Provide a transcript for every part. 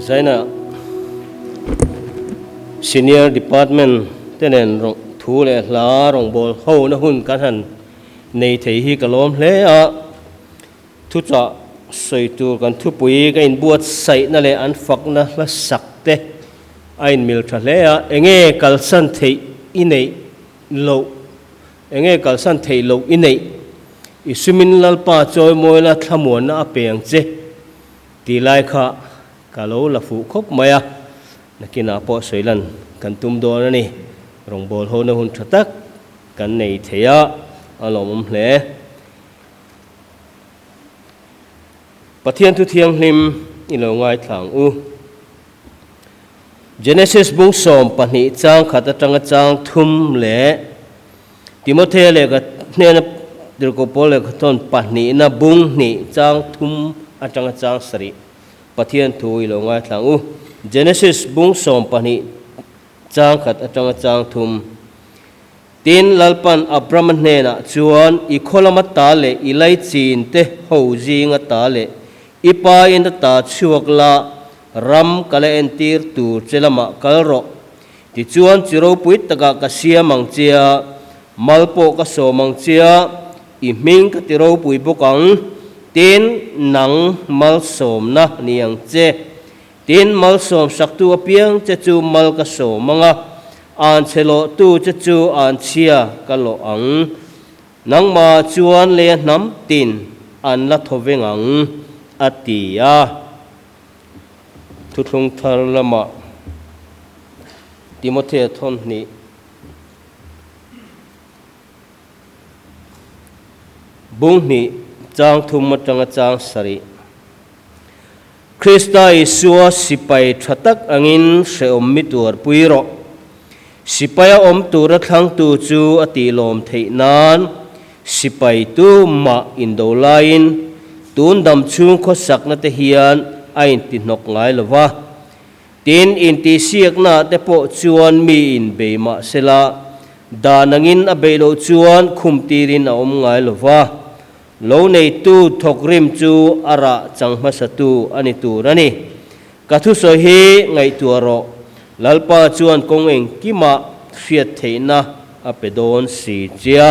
zaina senior department tenen rong thu le la rong bol ho na hun kan han nei thei hi kalom hle a thu cha soi tu kan thu pui ka in buat sai na le an fak na la sak te ain mil tha hle a enge kal san thei inei lo enge kal san thei lo inei isumin lalpa choi moi la thamuan na apeng che ti lai kha kalo la fu khop maya nakina po soilan kan tum do na ni rong bol ho na hun thatak kan nei theya alom hle pathian thu thiang hlim ilo ngai thlang u Genesis bung som pani chang khata tanga chang thum le Timothy le ka ne na dirko pole ka ton pani na bung ni chang thum atanga chang sari pathian thu ilo ngai thlang u Genesis bung som pani chang khat atanga chang thum tin lalpan Abram ne na chuan I kholama ta le ilai chin te ho jinga ta le ipa in ta chuak la ram kala entir tu chelama kalro ti chuan chiro puit taka ka sia mangchia malpo ka so mangchia I ming ka tiro pui bokang tin nang mal som na niang che tin mal som saktu apiang che chu mal ka so manga an chelo tu che chu an chia ka lo ang nang ma chuan le nam tin an la thovengang atia thuthung thar lama Timothy thon ni bung ni chang thum matanga chang sari Krista Isua sipai thatak angin se ommi tur puiro sipaya om tura thlang tu chu ati lom theinan sipai tu ma indolain tun dam chung kho sakna te hian ain ti nok ngai lova tin in ti siak na te po chuan mi in be ma sela danangin a be lo chuan khum tirin a om ngai lova lo nei tu thok rim chu ara changma satu ani tu rani kathu so hi ngai tu ro lalpa chuan kong eng kima fiat theina a pedon si chia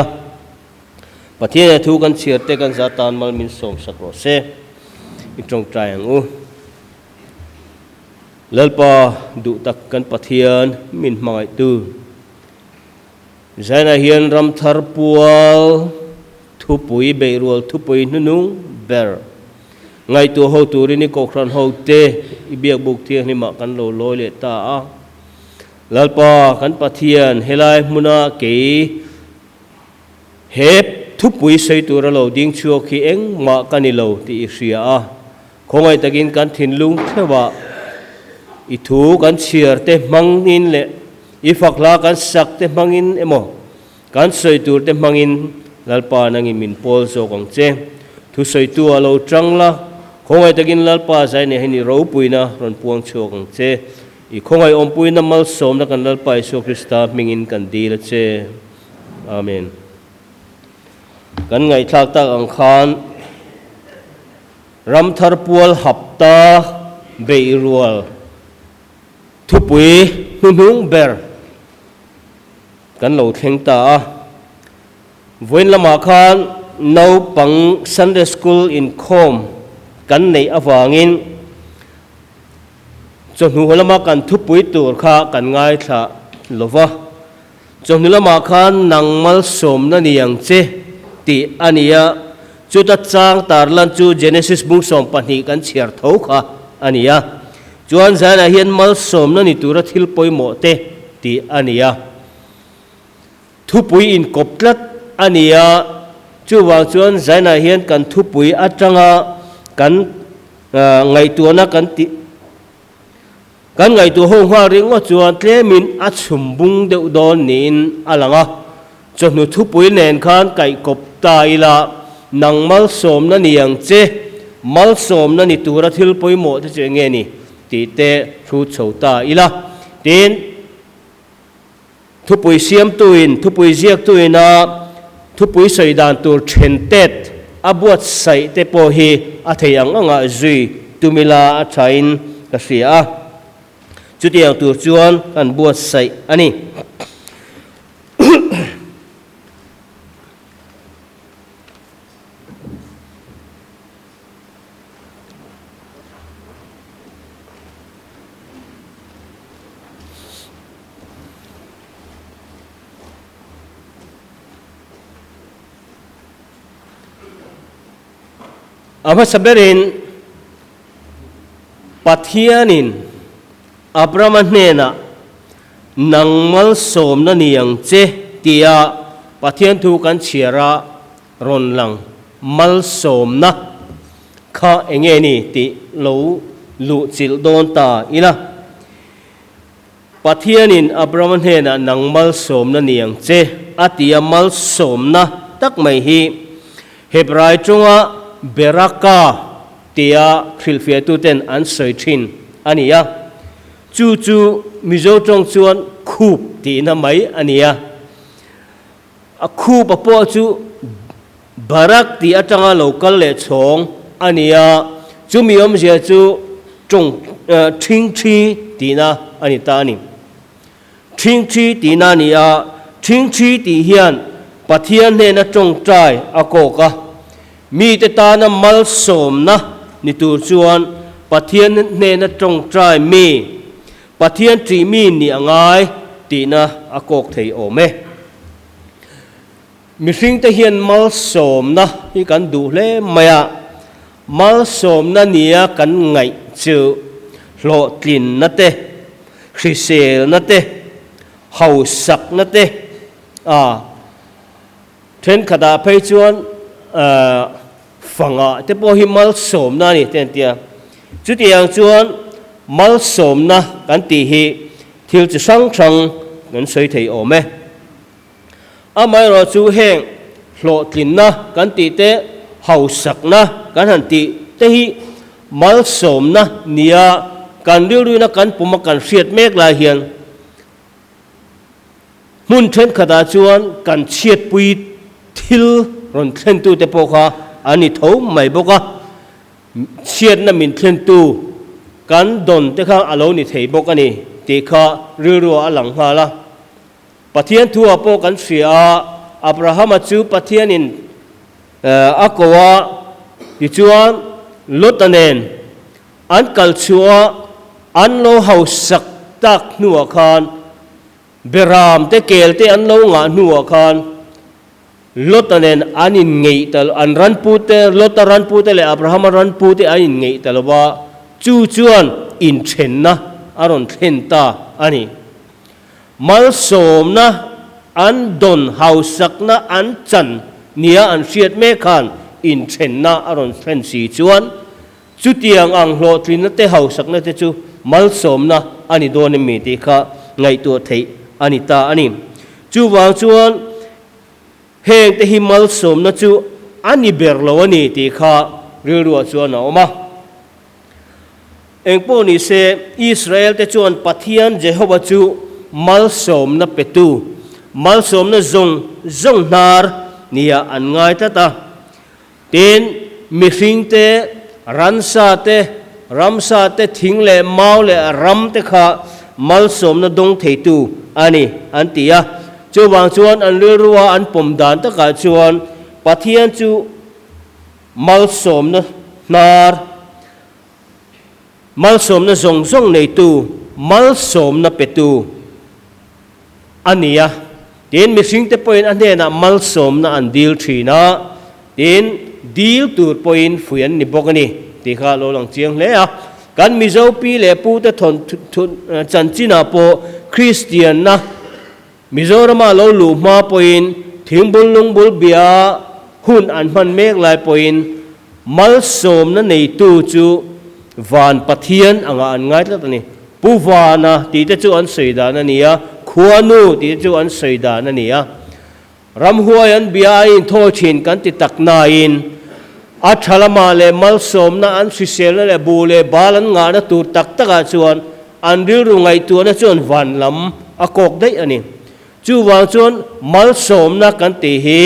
pathian thu kan chiarte kan zatan mal min som sakro se itong tryang u lalpa du tak kan pathian min mangai tu zaina hian ram thar pual thu pui be rual thu pui nunung ber ngai tu ho turini kokran ho te ibiak buk thiang ni ma kan lo loi le ta a lalpa kan pathian helai muna ke hep thu pui sei tur lo ding chuo khi eng ma kanilo ti ria a khongai takin kan thin lung thewa I thu kan chiar te mangin le I fakla kan sak te mangin emo kan sei tur te mangin lalpa nangi min pol so kong che thu sei tu alo trangla khongai takin lalpa sai ne hini ro puina ron puang chuo kong che I khongai om puina mal som na kan lalpa Isu Krista mingin kan dil che amen kan ngai thak tak ang khan ram thar pual hapta be rual thu pui nung ber kan lo theng ta voin lama khan no pang Sunday school in khom kan nei awangin chonu holama kan thu pui tur kha kan ngai tha lova chonu lama khan nangmal som na niang che ti ania chuta chang tarlan chu Genesis bung som pani kan chiar tho kha ania chuan zana hian mal som na ni tura thil poimo te ti ania thu pui in koptlat ania chu wang chuan zana hian kan thu pui atanga kan ngai tu na kan ti kan ngai tu hong hwa ring wa chuan tlemin a chhum bung deuh don nin alanga chonu thu pui nen khan kai kop ta ila nang mal som na niang che mal som na ni tura thil poimo te che nge ni ti te thu chhota ila tin thu pui siam tuin thu pui ziak tuina thu pui soi dan tur then tet abuat sai te po hi a theiang anga zui tumila a thain ka sia chu tiang tur chuan kan buat sai ani ama saberin pathianin Abraham nena nangmal som na niyang che tia pathian thu kan chira ron lang mal som na kha enge ni ti lo lu chil don ta ila pathianin Abraham nena nangmal som na niyang che atia mal som na tak mai hi Hebrai chunga beraka tia khilfia tu ten an soi thin ania chu chu mizo tong chuan khup ti na mai ania a khup a po chu barak ti atanga local le chong ania chu miom zia chu tong thing thi ti na ani ta ni thing thi ti na nia thing thi ti hian pathian ne na tong trai a ko ka mi te ta na mal som na ni tur chuan pathian ne na tong trai mi pathian tri mi ni angai ti na akok thei ome mi hring te hian mal som na hi kan du hle maya mal som na nia kan ngai chu hlo tlin na te hrisel na te hau sak na te then khada phei chuan fanga te po hi mal som na ni ten tia chu tiang chuan mal som na kan ti hi thil chi sang sang kan soi thei ome amai ro chu heng hlo tlin na kan ti te hau sak na kan han ti te hi mal som na nia kan riu na kan puma kan hriat mek la hian mun then khada chuan kan chiat pui thil ron thlen tu te po kha ani tho mai boka chiat na min thlen tu kan don te kha alo ni thei bok ani ti kha ru alang ha la pathian thu apo kan sia Abraham chu pathianin akowa ti chuan lotanen an kal chua an lo hau sak tak nuwa khan beram te kel te an lo nga nuwa khan lotanen anin ngei tal an ran pu te lota ran pu te le Abraham ran pu te anin ngei talwa chu chuan in then na aron then ta ani mal som na an don hau sak na an chan nia an hriat me khan in then na aron then si chuan chu tiang ang hlo trin na te hau sak na te chu mal som na ani don mi ti kha ngai tu thei ani ta ani chu wang chuan heng te hi mal som na chu ani ber lo ani ti kha ru chuan oma engpo ni se Israel te chuan pathian Jehovah chu mal som na petu mal som na zong nar nia an ngai ta ten mi hring te ransa te ramsa te thing le mau le ram te kha mal som na dong thei tu ani an tia chu wang chuan an ruwa an pom dan ta ka chuan pathian chu mal som na nar mal som na zong nei tu mal som na petu ania tin mi hring te point an na mal som na an dil thina tin dil tur point fuyan ni bokani ti kha lo lang chiang le a kan mi zo pi le pu te thon chan china po Christian na Mizorama lo lu ma point thingbul lungbul bia hun an man mek lai point mal som na nei tu chu van pathian anga an ngai la ni puwana ti te chu an seida na nia khuanu ti chu an seida na nia ram huai an bia in tho chin kan ti tak na in athalama le mal som na an sisel le bu le balan nga na tur tak taka chuan an ru ngai tu na chuan van lam akok dei ani chu wang chuan mal som na kan ti hi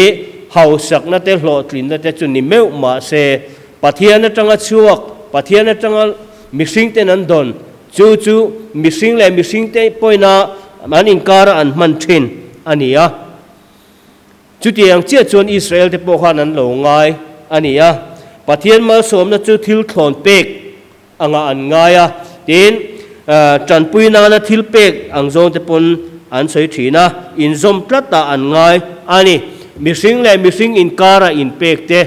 hau sak na te hlo tlin na te chu ni meu ma se pathian na tanga chuak pathian na tanga mixing ten an don chu mixing le mixing te poina an inkara an man thin ania chu tiang chia chuan Israel te po khan an lo ngai ania pathian mal som na chu thil thlon pek anga an ngaia tin tran puina na thil pek ang zong te pon an soi thina in zom tlata an ngai ani mixing le mixing inkara in pek te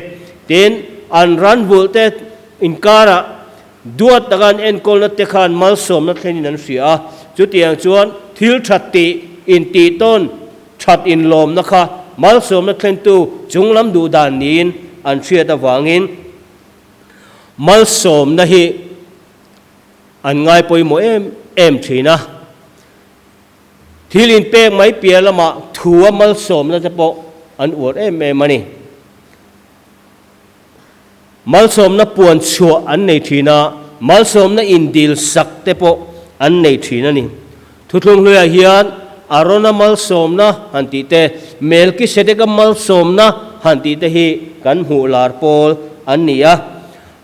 tin an ran vul te inkara duat tagan en kol na te khan mal som na thlenin an sia chu tiang chuan thil thati in ti ton that in lom na kha mal som na thlen tu chunglam du dan nin an thria ta wangin mal som na hi an ngai poimo em thina thil in pek mai pia lama thua mal som na te po an uat em ani mal som na puan chua an nei thina mal som na indil sak te po an nei thina ni thuthung hluya hian arona mal som na hanti te melkisedek mal som na hanti te hi kan hu lar pol an nia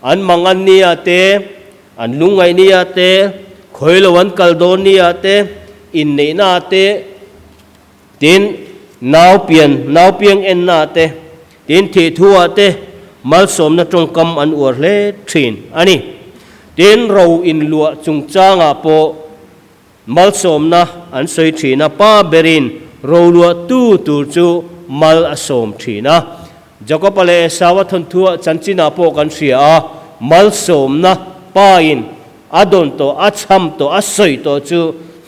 an mangan nia te an lungai nia te khoilowan kaldon nia te in nei na te tin nau piang en na te tin thi thua te mal som na trong kam an ur le thin ani tin ro in lua chung changa po mal som na an soi thina pa berin ro lua tu chu mal asom thina jakopale sawa thon thua chanchina po kan sia mal som na pa in adon to acham to asoi to chu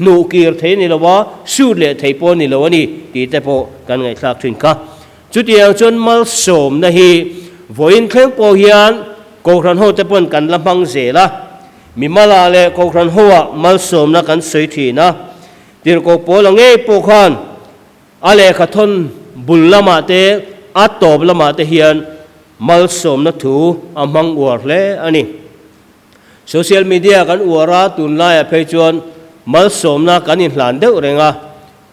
nu kir thei ni lawa su le thei po ni lawani ti te po kan ngai thlak thin ka chu tiang chon mal som na hi voin thleng po hian ko ran ho te pon kan lamang zela mi mala le ko ran hoa mal som na kan soi thina tir ko po la nge po khan ale khathon bul lama te atop lama te hian mal som na thu amang war le ani social media kan uara tun la ya phei chuan mal som na kan in hlan deuh renga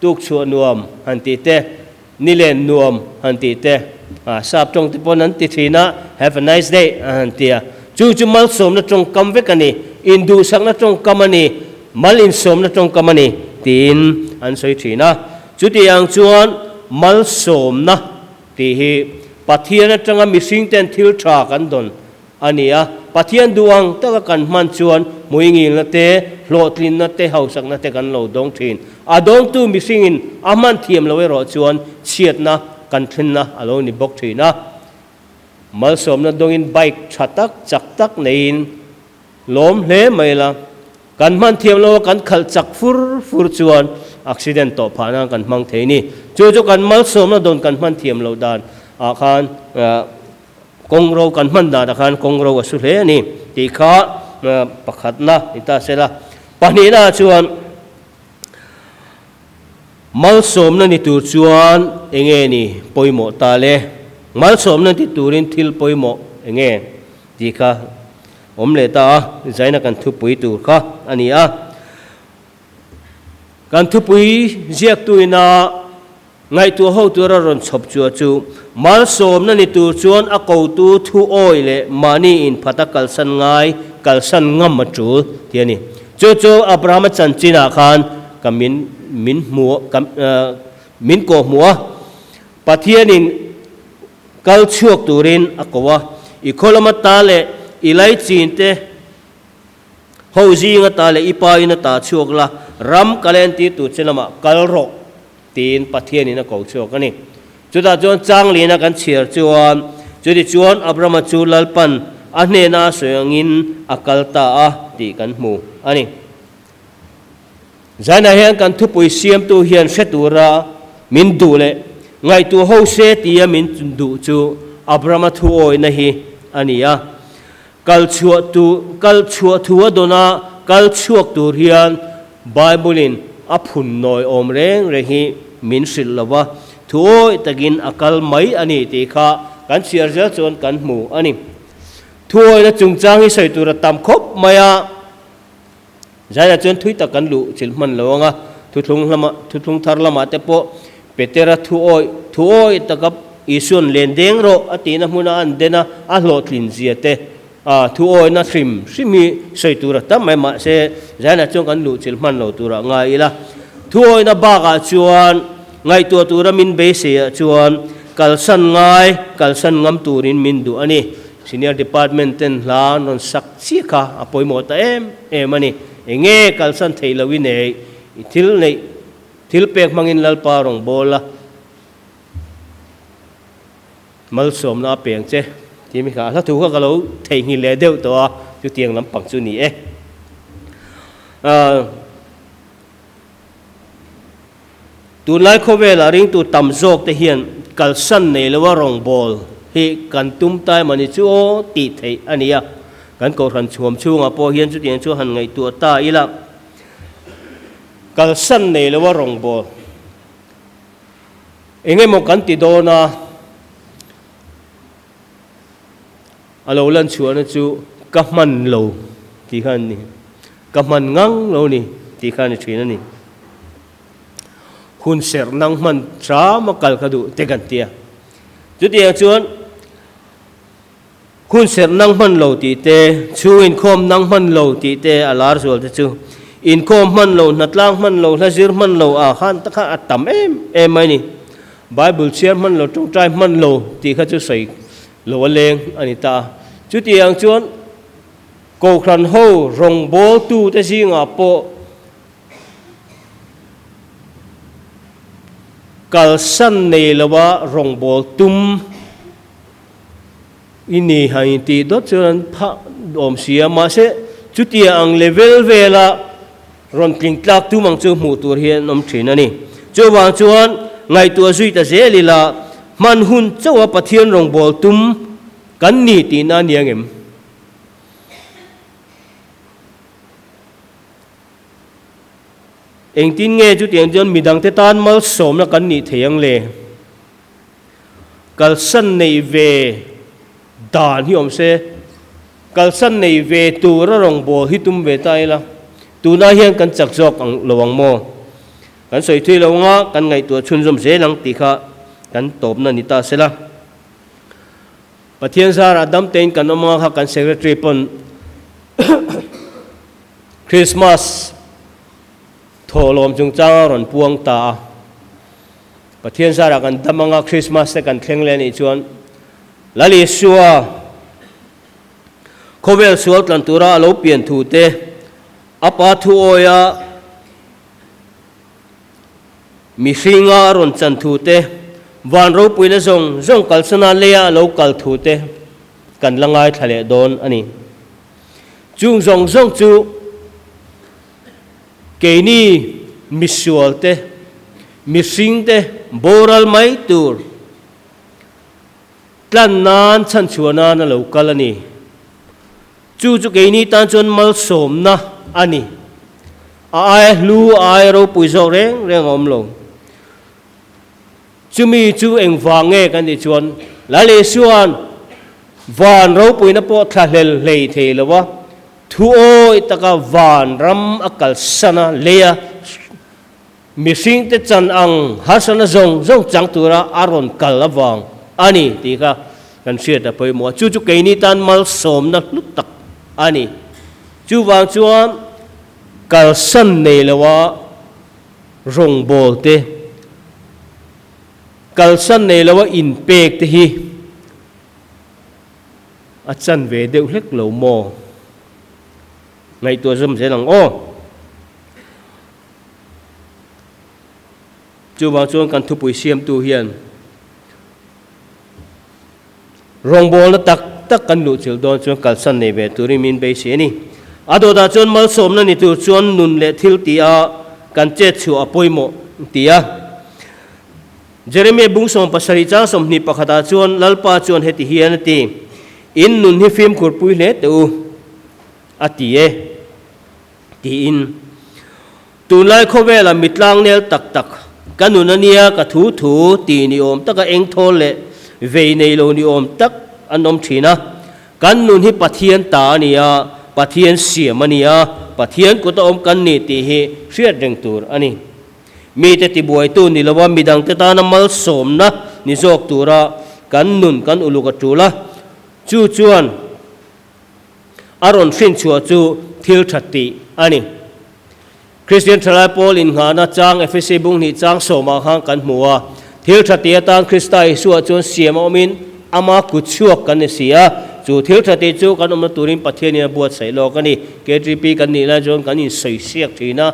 tuk chu nuam hanti te nilen nuam hanti te sap tong te pon an ti thina have a nice day hantia chu mal som na tong kam ve kani indu sak na tong kamani mal in som na tong kamani tin an soi thina chu tiang chuan mal som na ti hi pathian atanga missing ten thil tha kan don ania pathian duang ta kan man chuan muingil na te hlotlin na te hausak na te kan lo dong thin adong tu missing in aman thiam lowe ro chuan chiat na kan thin na alo ni bok thina mal som na dong in bike thatak chak tak nein lom hle maila kan man thiam lo kan khal chak fur chuan accident to phana kan mang theini chu kan mal som na don kan man thiam lo dan a khan kong ro kan man da khan kong ro asu hle ni ti kha pakhat na ita sela pani na chuan mal som na ni tur chuan enge ni poimo ta le mal som na ti turin thil poimo enge ti kha omle ta zaina kan thu pui tur kha ania kan thu pui ziak tuina ngai tu ho tu ron chop chu mal som na ni tur chuan a ko tu thu oi le mani in phatakal san ngai kal san ngam ma chu tiani chu abraham chanchina khan kamin min ko muwa pathianin kal chuak turin akowa ikholama ta le ilai chin te hoji nga ta le ipa ina ta chuak la ram kalen ti tu chelama kalro tin pathianin a ko chuak ani chuda jon changlina kan chiar chuan chudi chuan abraham chu lalpan ahne na soyangin akalta a ti kan mu ani zana hian kan thu pui siam tu hian setura min du le ngai tu ho se tia min du chu abraham thu oi na hi ania kal chua thu dona kal chuak tur hian bible in aphun noi om reng re hi min sil lawa thu oi tagin akal mai ani ti kha kan chiar ja chon kan mu ani thu oi na chungchang hi sai tur tam khop maya zaya chon thui ta kan lu chil man lawanga thu thung thar lama te po petera thu oi takap isun lendeng ro atina huna an dena a hlotlin ziate thu oi na trim simi sei tura tam mai ma se jana chong kan lu chil man lo tura ngai la thu oi na ba ga chuan ngai tura min be se chuan kalsan ngai kalsan ngam turin min du ani senior department ten la non sak chi kha apoi mo ta em ani enge kalsan theilawi nei thil pek mangin lalpa rong bola mal som na peng che ti mi kha la thu ka lo thei ngi le deu to chu tiang lam pang chu ni tu lai kho ve la ring tu tam jok te hian kalsan nei lawa rong bol hi kan tum tai mani chu o ti thei ania kan ko ran chuam chunga po hian chu tiang chu han ngai tu ta ila kalsan nei lawa rong bol enge mo kan ti do na alo lan chuan chu ka man lo ti khan ni ka man ngang lo ni ti khan ni thina ni hun ser nang man tra ma kal khadu te kan tia chu tiang chuan hun ser nang man lo ti te chu in khom nang man lo ti te alar sol te chu in khom man lo natlang man lo lazir man lo a khan ta kha atam em mai ni bible share man lo tung trai man lo ti kha chu sei lo leng ani ta chu tiang chuan ko khan ho rong bol tu te singa po kalsan nei lawa rong bol tum ini hai ti dot chuan pha dom sia ma se chu tia ang level vela ron kling tlak tu mang chu mu tur hian nom thin ani chu wang chuan ngai tu zui ta se lila man hun chawa pathian rong bol tum kan ni ti na niang em eng tin nge chu tiang jon midang te tan mal som na kan ni theyang le kalsan nei ve dan hi om se kalsan nei ve tu ra rong bol hi tum ve tai la tu na hian kan chak jok ang lowang mo kan soi thui lo nga kan ngai tu chun zum se lang ti kha kan top na ni ta se la pathian sar adam ten kan oma kha kan secretary pon Christmas tholom chung chang ron puang ta pathian sar kan damanga Christmas te kan thleng le ni chuan lali suwa khovel sual tlan tura lo pian thu te apa thu oya mi singa ron chan thu te van ro puina zong kalsana leya lo kal thu te kan langai thale don ani chung zong chu keini misual te mising te boral mai tur tlan nan chan chuana na lo kal ani chu keini tan chon mal som na ani ai lu ai ro pui zo reng om lo chumi chu eng wange kan ni chuan la le suan van ro pui na po thla hlel hlei the lawa thu oi taka van ram akal sana leya missing te chan ang hasana zong chang tura aron kal lawang ani ti ka kan sia ta poi mo chu ke ni tan mal som na lut tak ani chu wang chuan kal san nei lawa rong bol te kal san nei lawa in pek te hi a chan ve deuh hlek lo mo ngai tu zum se lang o chu wang chuan kan thu pui siam tu hian rong bol na tak kan lu chil don chuan kal san nei ve turi min be se ni ado da chuan mal som na ni tu chuan nun le thil ti a kan che chu apoi mo ti a Jeremy bung som pasari cha som ni pakhata chuan lalpa chuan heti hian ti in nun hi film khur pui le tu ati e ti in tu lai kho vela mitlang nel tak kanun ania ka thu ti ni om taka eng thol le ve nei lo ni om tak anom thina kanun hi pathian ta ania pathian siam ania pathian ko ta om kan ni ti hi hriat reng tur ani mi te ti buai tu ni lawa midang te ta na mal som na ni jok tura kan nun kan uluka tula chu chuan aron fin chua chu thil thati ani Christian thalai Paul in ngana chang FSC bung ni chang soma hang kan hmuwa thil thati atan Krista Isu chun siam omin ama kuchuak kan sia chu thil thati chu kan omna turin pathiania buat sai lo kan ni KTP kan ni la jon kan in sei siak thina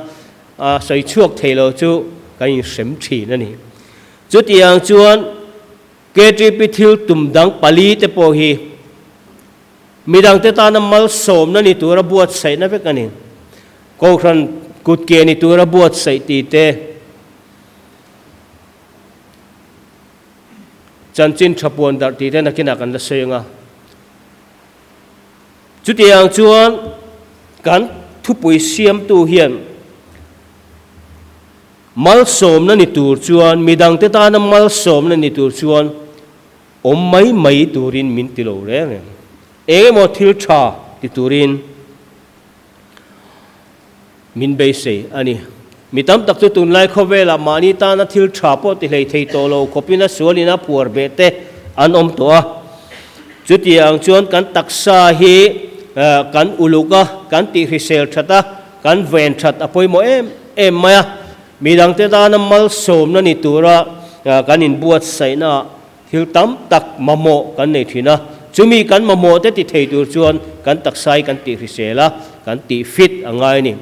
sei chuak thelo chu kan in sem thi na ni chu tiang chuan KTP thil tumdang pali te po hi midang te ta na mal som na ni tura buat sai na ve kan ni ko khan kut ke ni tura buat sai ti te chanchin thapuan dar ti te nakina kan la senga chu tiang chuan kan thupui siam tu hian mal som na ni tur chuan midang te ta na mal som na ni tur chuan om mai turin min ti lo re mo thil tha ti turin min be se ani mitam tak tu tun lai khovela mani ta na thil tha po ti lei thei to lo kopina sualina puar be te an om to a chu tiang chuan kan taksa hi kan uluka kan ti hrisel thata kan ven that apoi mo em maya midang te ta na mal som na ni tura kan in buat sai na thil tam tak mamo kan nei thina chumi kan mamo te ti thei tur chuan kan taksai kan ti hrisela kan ti fit angai ni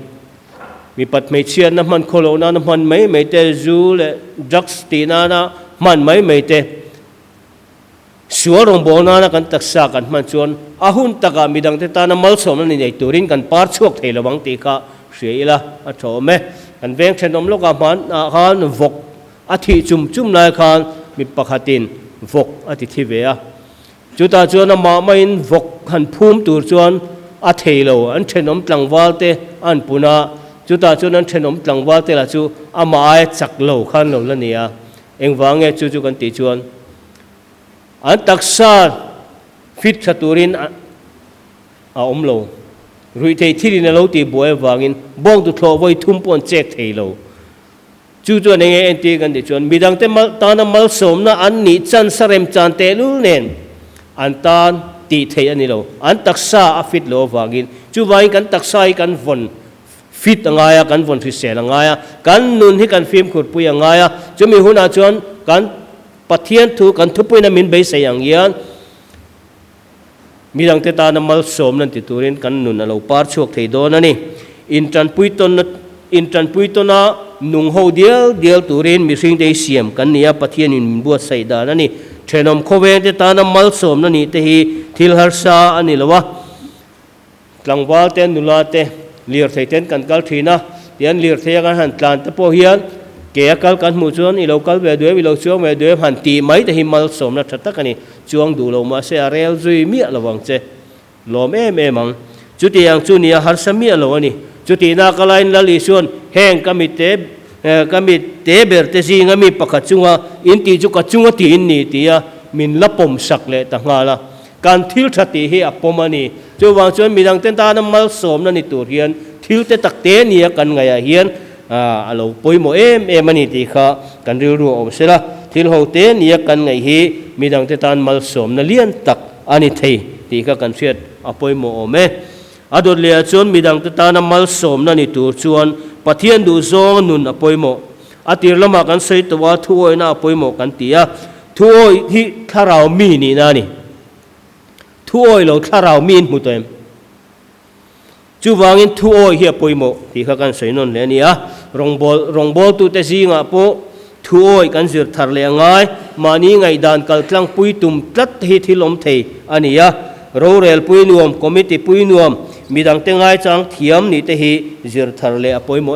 mi pat mai chian na man kholo na man mai te zu le drugs ti na man mai te suarong bona na kan taksa kan man chuan ahun taka midang te ta na mal som na ni nei turin kan par chuak thei lawang ti kha hriela a thome kan veng thenom loka man khan vok a thi chum lai khan mi pakhatin vok a ti thi ve a chuta chuan ma main vok han phum tur chuan a theilo an thenom tlangwal te an puna chuta chuan an thenom tlangwal te la chu ama ai chak lo khan lo la nia engwange chu kan ti chuan an taksa fit thaturin a omlo rui thei thirin lo ti boy wangin bong tu thlo voi thum pon chek theilo chu chuan enge en ti kan ti chuan midang te mal ta na mal som na an ni chan sarem chan te lu nen an tan ti thei ani lo an taksa a fit lo wangin chu wai kan taksa I kan von fit angaya kan von fi sel angaya kan nun hi kan film khut pui angaya chumi huna chuan kan pathian thu kan thupui na min be sayang yan midang te ta na mal som nan ti turin kan nun alo par chuak thei don ani in tran pui ton na nung ho dial turin mi sing dei siam kan nia pathian in buat sai da ani thenom khowe te ta na mal som na ni te hi thil har sa ani lawa tlangwal te nula te lir thei ten kan kal thina tian lir thei kan han tlan te po hian ke akal kan mu chuan I lo kal ve due I lo chuang ve due han ti mai te hi mal som na thatak ani chuang du lo ma se arel zui mi lawang che lom em ang chu ti yang chu nia har sami lo ani chu ti na kalain la li chuan heng kami te ber te si ngami pakhat chunga in ti chu ka chunga ti in ni tia min la pom sak le ta ngala kan thil thati hi apomani chu wang chuan midang ten ta na mal som na ni tur hian thil te tak te nia kan ngaya hian alo poimo em ani ti kha kan ril ru om sela thil ho te nia kan ngai hi midang te tan mal som na lian tak ani thei ti kha kan siat apoimo ome ador le chuan midang te tan mal som na ni tur chuan pathian du zong nun apoimo atir lama kan sei towa thuoi na apoimo kan tia thuoi hi tharau mi ni na ni thuoi lo tharau min mutoem chu wangin thuoi hi apoimo ti kha kan sei non le nia rongbol tu te zinga po thuoi kan zir thar le ngai mani ngai dan kal tlang pui tum tlat hi thilom thei ania rorel pui nuam committee pui nuam midang te ngai chang thiam ni te hi zir thar le apoimo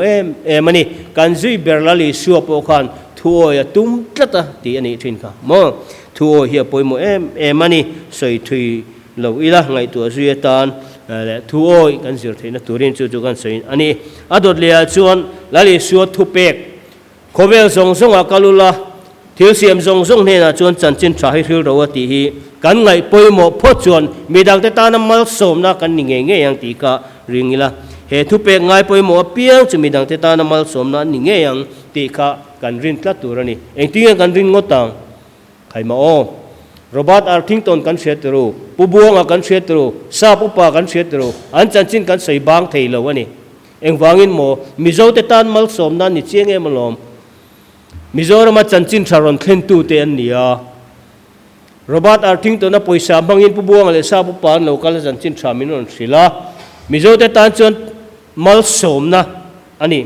em ani kan zui berlali suo po khan thuoi tum tlata ti ani thin kha mo thuoi hi apoimo em ani soi thui lo ila ngai tu zui tan le thuoi kan zir theina turin chu kan sei ani adot le chuan lali suo thu pek khovel zong akalula thil siam zong ne na chuan chanchin tha hi thil ro ti hi kan ngai poimo pho chuan midang te ta na mal som na kan ni nge yang ti ka ringila he thu pek ngai poimo piang chu midang te ta na mal som na ni nge yang ti kha kan rin tla turani eng ti kan rin ngotang khai ma o Robert Arthington kan setru pubuanga kan setru sapupa kan setru an chanchin kan sei bang thei lo ani engwangin mo mizo te tan mal som na ni chenge malom Mizoram chanchin tharon thlen tu te an nia Robert Arthington na poisa bangin pubuanga le sapupa local chanchin thamin on sila mizo te tan chon mal som na ani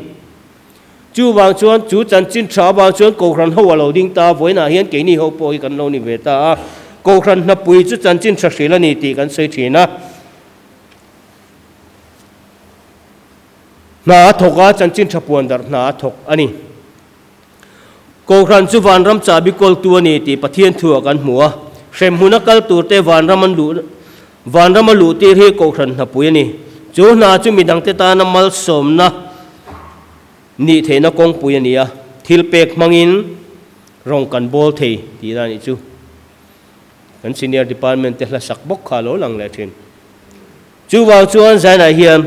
chu wang chuan chu chanchin tha wang chuan ko ran ho lo ding ta voina hian ke ni ho poi kan lo ni ve ta ko ran na pui chu chanchin tha sila ni ti kan sei thina na thoka chanchin tha puan dar na thok ani ko ran chu van ram cha bi kol tu ani ti pathian thu kan hmuwa sem huna kal tur te van ram lu ti he ko ran na pui ani chu na chu midang te ta na mal som na ni the na kong pui ani a thil pek mangin rong kan bol thei ti ra ni chu kan senior department te la sak bok kha lo lang le thin chu wa chuan zai na hiam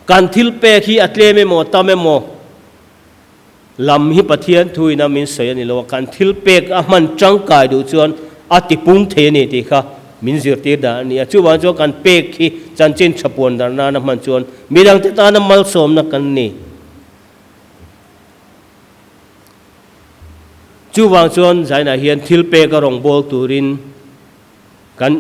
kan thil pek hi atle me mo ta me mo lam hi pathian thui na min sei ani lo kan thil pek a man chang kai du chuan ati pung the ni ti kha min zir ti da ni chu wa chu kan pek hi chanchin thapon dar na man chuan midang te ta na mal som na kan ni chu wang chuan zai na hian thil pe ka rong bol turin kan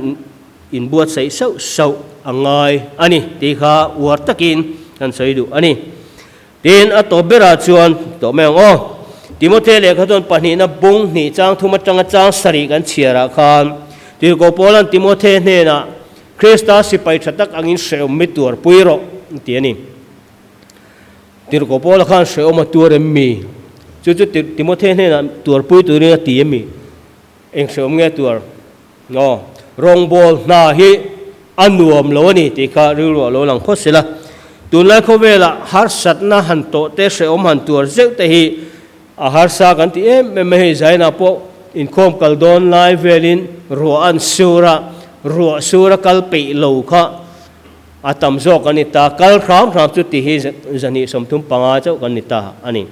in buat sei sau angai ani ti kha war takin kan sei du ani tin a to bera chuan to meng o Timothy le khaton pani na bung ni chang thuma chang sari kan chiara khan ti ko polan Timothy ne na Krista sipai thatak angin seu mitur puiro ti ani ti ko pol khan seu ma tur mi chu Timothy ne na tur pui tur ni ti mi eng seu nge tur no rong bol na hi anuam lo ni ti kha ru lo lang phosila tun lai kho vela har sat na han to te seu man tur zeu te hi a har sa kan ti em me hi zaina po in khom kal don lai velin ro an sura kal pe lo kha atam zo kan ta kal kham chu ti hi zani somthum panga chau kan ta ani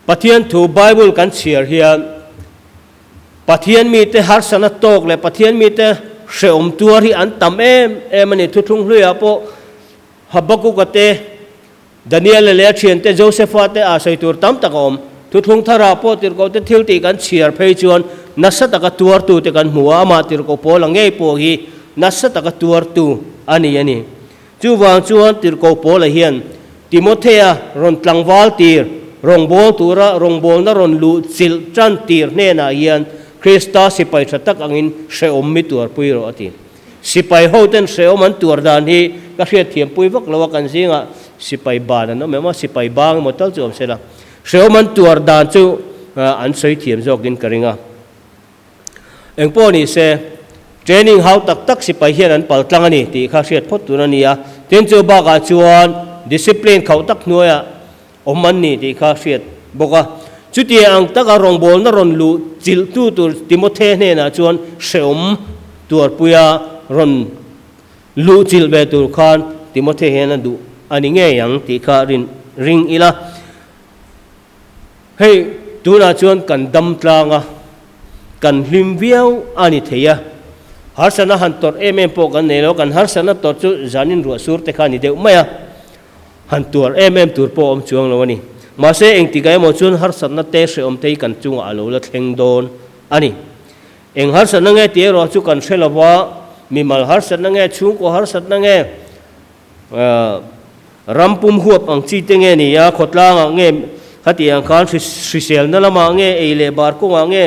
pathian thu bible kan share hian pathian mi te har sana tok le pathian mi te seom tuar hi an tam em ani thu thung hluya po habaku ka te Daniel le thian te Joseph te a sai tur tam takom thu thung thara po tir ko te thil ti kan chiar phei chuan nasata ka tuar tu te kan huwa ma tir ko po langai po hi nasata ka tuar tu ani chu wang chuan tir ko po la hian Timothea ron tlangwal tir rong bol tura rong bol na ron lu chil chan tir ne na hian Krista sipai thatak angin seom mi tur pui ro ati sipai ho ten seom an tur dan hi ka hriat thiam pui vak lawa kan zinga sipai ban no mema sipai bang motal chom sela seom an tur dan chu an sei thiam jokin karinga engpo ni se training how tak sipai hian an pal tlang ani ti kha hriat phot tur ania ten chu ba ka chuan discipline khau tak nuaya oman ni ti kha hriat boka chuti ang taka rong bol na ron lu chil tu tur Timothy ne na chuan seom tur puya ron lu chil be tur khan Timothy he na du ani nge yang ti kha ring ila hey tu na chuan kan dam tlanga kan hlim viau ani theya har sana han tor em po kan nelo kan har sana tor chu zanin ru sur te kha ni deu maya han tur em tur po om chuang lo ni ma se eng ti kai mo chun har sat na te se om te kan chung alo la thleng don ani eng har sat na nge ti ro chu kan thelawa mi mal har sat na nge chung ko har sat na nge rampum huap ang chi te nge ni ya khotla nge hati ang khan sel na lama nge eile bar ko nge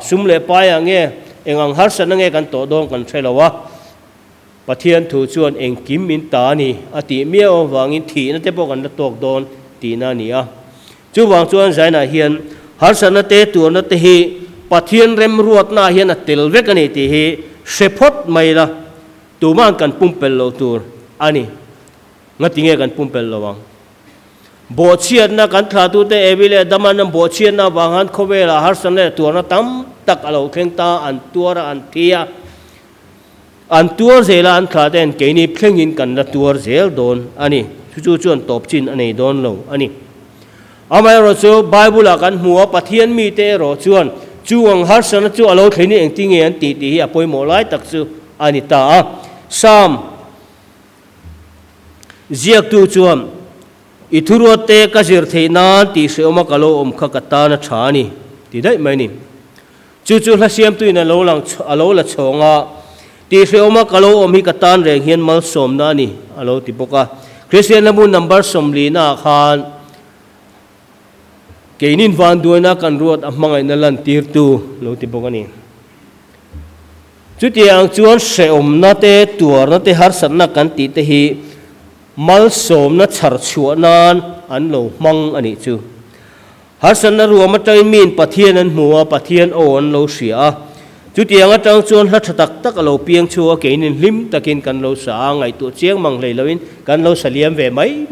sum le pa ya nge eng ang har sat na nge kan to don kan thelawa pathian thu chuan eng kim min ta ni ati mia o wangin thi na te po kan tok don tina nia chu wang chuan zai na hian har sana te tu na te hi pathian rem ruat na hian a tel vek ani ti hi sephot mai la tu man kan pumpel lo tur ani ngatinge kan pumpel lo wang bo chiat na kan thla tu te evile daman bo chiat na wangan khowela har sana tu na tam tak alo thleng ta an tuara an thia an tuar zela an thla ten ke ni thlengin kan la tuar zel don ani chu chuan top chin anei don lo ani amai ro chu bible kan hmuwa pathian mi te ro chuan chuang har sana chu alo thleini engti nge an ti hi apoi mo lai tak chu ani ta a sam ziak tu chuan ithurote ka zir theina ti se oma kalo om kha kata na thani ti dai mai ni chu la siam tu in alo lang alo la chonga ti se oma kalo om hi katan reng hian mal som na ni alo ti boka christian namu number somli na khan keinin van duana kan ruat amangai na lan tir tu lo ti boka ni chu ti ang chuan se om na te tuar na te har san na kan ti te hi mal som na char chua nan an lo mang ani chu har san na ruama tai min pathian an hmuwa pathian o an lo sia chu tianga tang chuan hla thatak tak alo piang chua ke in lim takin kan lo sa ngai tu chiang mang lei loin kan lo saliam ve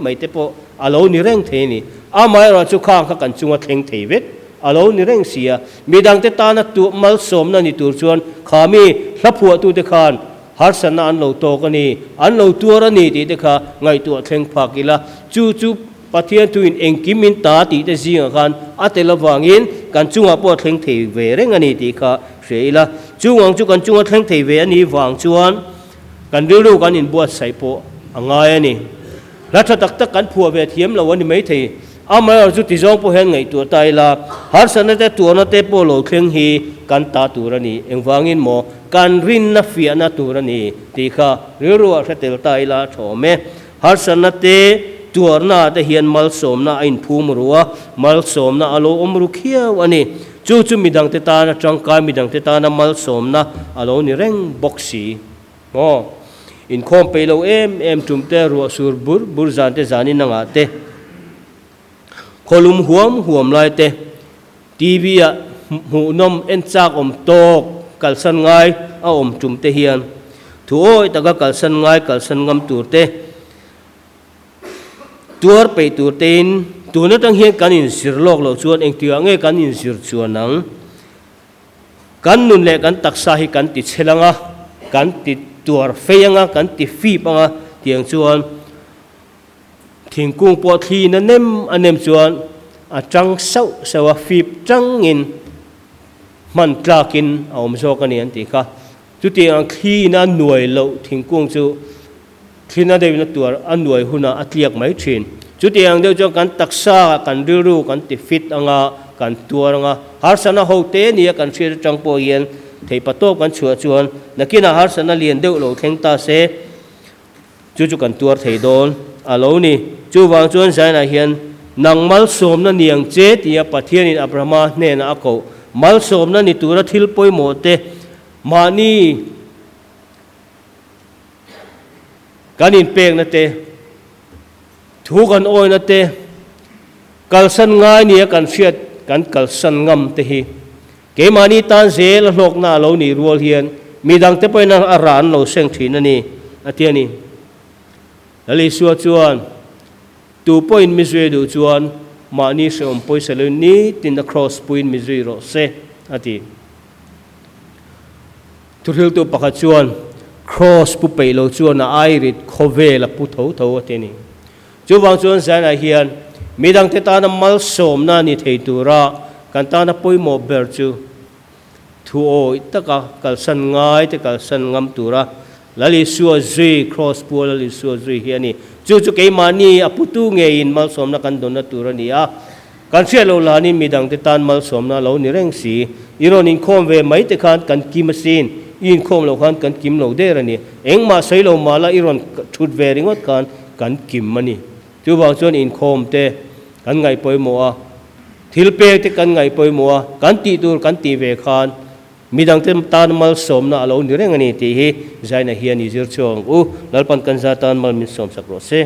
mai te po alo ni reng the ni a mai ra chu khang kha kan chunga thleng thei vet alo ni reng sia midang te ta na tu mal som na ni tur chuan khami hlaphua tu te khan har san na an lo to ka ni an lo tur ani ti te kha ngai tu thleng phakila chu pathian tu in engkim in ta ti te zinga khan atela wangin kan chunga po thleng thei ve reng ani ti kha reila chuang chu kan chunga thleng thei ve ani wang chuan kan rilu kan in buat sai po angai ani la tha tak tak kan phua ve thiam lo ani mai thei amai chu ti zong po hen ngai tu tai la har san te tu na te po lo thleng hi kan ta tur ani engwangin mo kan rin na fia na tur ani ti kha riru a tel tai la thome har san te tuar na te hian mal som na in phum ruwa mal som na alo omru khiaw ani chu midang te ta na changka midang te ta na mal som na alo ni reng boxi mo in khom pe lo em tum te ru sur bur zan te zani na nga te kolum huam lai te tv a hu nom en chak om tok kal san ngai a om tum te hian thu oi taka kal san ngai kal san ngam tur te tuar pe tur ten tu na tang hian kan in sir lok lo chuan eng tia nge kan in sir chuan nang kan nun le kan taksa hi kan ti chelanga kan ti tuar feanga kan ti fi panga tiang chuan thingkung po thi na nem anem chuan a chang sau sawa fi chang in man tlakin aum zo kan an ti kha chu ti ang khi na nuai lo thingkung chu thina de na tuar an nuai huna atliak mai thin chu ti ang de jo kan taksa kan riru kan ti fit anga kan tuar anga har sana ho te ni kan thir chang po yen thei patop kan chua chuan nakina har sana lien deuh lo thleng ta se chu kan tuar thei don alo ni chu wang chuan sai na hian nang mal som na niang che tia pathian in abrahama ne na ako mal som na ni tura thil poi mo te mani kanin pek na te thu kan oi na te kalsan ngai ni kan fiat kan kalsan ngam te hi ke mani tan zel hlok na lo ni rual hian midang te poi na aran lo seng thin ani atiani ali suwa chuan tu point mizwe du chuan mani se om poi salun ni tin the cross point mizwe ro se ati thuril tu pakha chuan cross pu pe lo chuan na ai rit khove la pu tho atini chu wang chuan sa na hian midang te ta na mal som na ni thei tura kan ta na poi mo ber chu thu o itaka kal san ngai te kal san ngam tura lali suwa zui cross pu lali suwa zui hiani chu ke mani aputu nge in mal som na kan don na tura ni a kan sia lo la ni midang te tan mal som na lo ni reng si iron in khom ve mai te khan kan ki machine in khom lo khan kan kim lo de rani engma sei lo mala iron thut ve ringot kan kim mani chu wang chuan in khom te kan ngai poi mo a thil pe te kan ngai poi mo a kan ti tur kan ti ve khan midang te tan mal som na alo ni reng ani ti hi zaina hian i zir chong u lalpan kan za tan mal min som sakro se